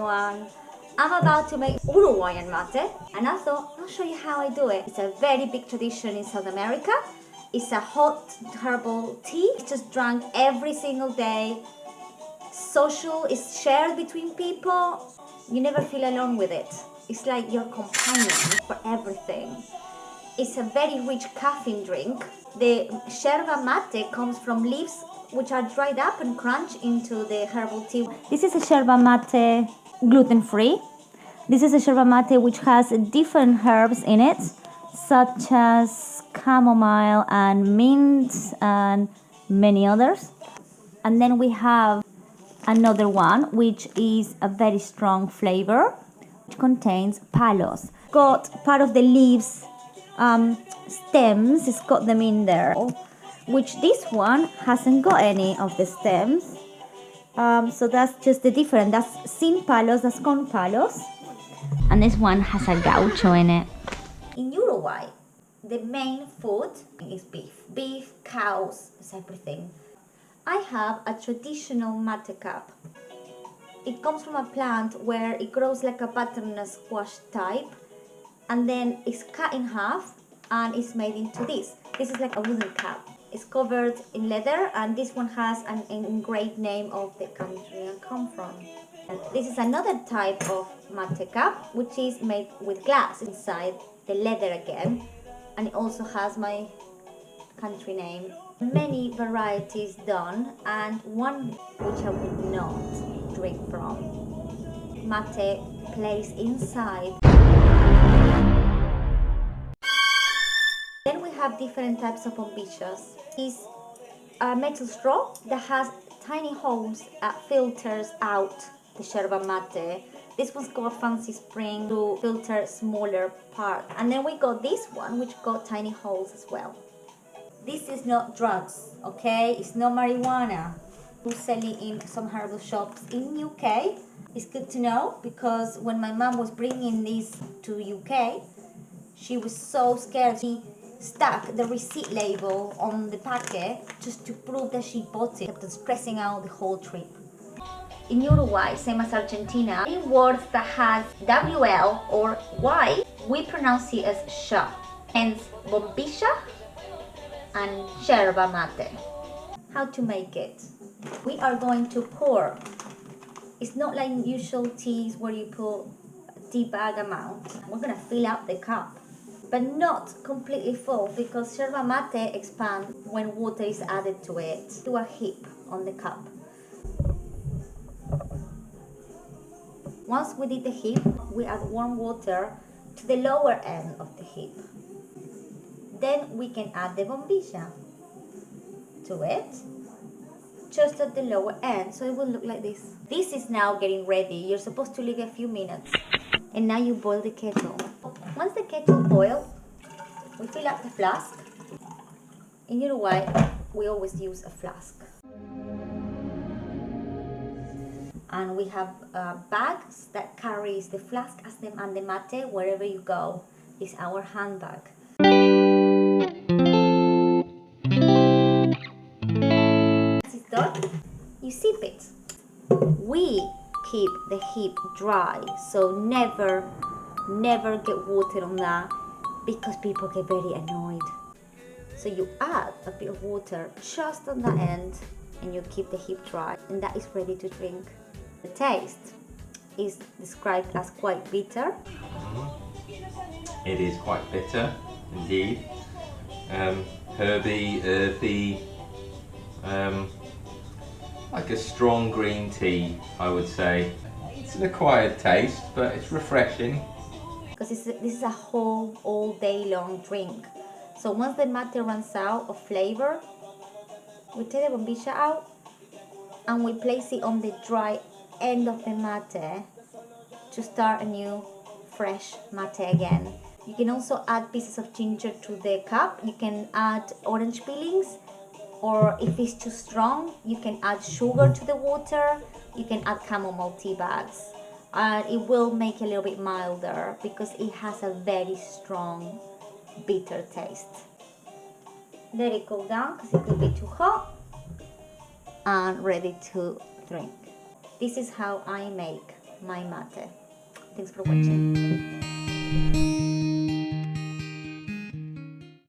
everyone. I'm about to make Uruguayan mate, and I thought I'll show you how I do it. It's a very big tradition in South America. It's a hot herbal tea. It's just drunk every single day. Social, it's shared between people. You never feel alone with it. It's like your companion for everything. It's a very rich caffeine drink. The yerba mate comes from leaves which are dried up and crunched into the herbal tea. This is a yerba mate gluten-free. This is a yerba mate which has different herbs in it, such as chamomile and mint and many others. And then we have another one which is a very strong flavor, which contains palos. Got part of the leaves stems, it's got them in there, which this one hasn't got any of the stems. So that's just the difference. That's sin palos, that's con palos. And this one has a gaucho in it. In Uruguay, the main food is beef. Beef, cows, it's everything. I have a traditional mate cup. It comes from a plant where it grows like a butternut squash type, and then it's cut in half and it's made into this. This is like a wooden cup. It's covered in leather, and this one has an engraved name of the country I come from. And this is another type of mate cup, which is made with glass inside the leather again, and it also has my country name. Many varieties done, and one which I would not drink from. Mate placed inside. Then we have different types of bombillas. It's a metal straw that has tiny holes that filters out the yerba mate. This one's got a fancy spring to filter smaller part. And then we got this one which got tiny holes as well. This is not drugs, okay? It's not marijuana. Who's selling in some herbal shops in UK. It's good to know, because when my mom was bringing this to UK, she was so scared. She stuck the receipt label on the packet just to prove that she bought it. Kept stressing out the whole trip. In Uruguay, same as Argentina, any words that has WL or Y, we pronounce it as sha. Hence, bombilla and yerba mate. How to make it? We are going to pour. It's not like usual teas where you put a tea bag amount. We're gonna fill up the cup, but not completely full, because yerba mate expands when water is added to it. Do a heap on the cup. Once we did the heap, we add warm water to the lower end of the heap. Then we can add the bombilla to it, just at the lower end, so it will look like this. This is now getting ready. You're supposed to leave a few minutes, and now you boil the kettle. Once the kettle boils, we fill up the flask. In Uruguay, we always use a flask. And we have bags that carries the flask and the mate wherever you go. It's our handbag. Once it's done, you sip it. We keep the heap dry, so never get water on that, because people get very annoyed. So you add a bit of water just on the end, and you keep the heap dry, and that is ready to drink. The taste is described as quite bitter. It is quite bitter, indeed. Herby, earthy, like a strong green tea, I would say. It's an acquired taste, but it's refreshing. Because this is a whole all day long drink. So once the mate runs out of flavor, we take the bombilla out and we place it on the dry end of the mate to start a new fresh mate again. You can also add pieces of ginger to the cup. You can add orange peelings, or if it's too strong, you can add sugar to the water. You can add chamomile tea bags. It will make it a little bit milder, because it has a very strong bitter taste. Let it cool down, because it could be too hot, and ready to drink. This is how I make my mate. Thanks for watching.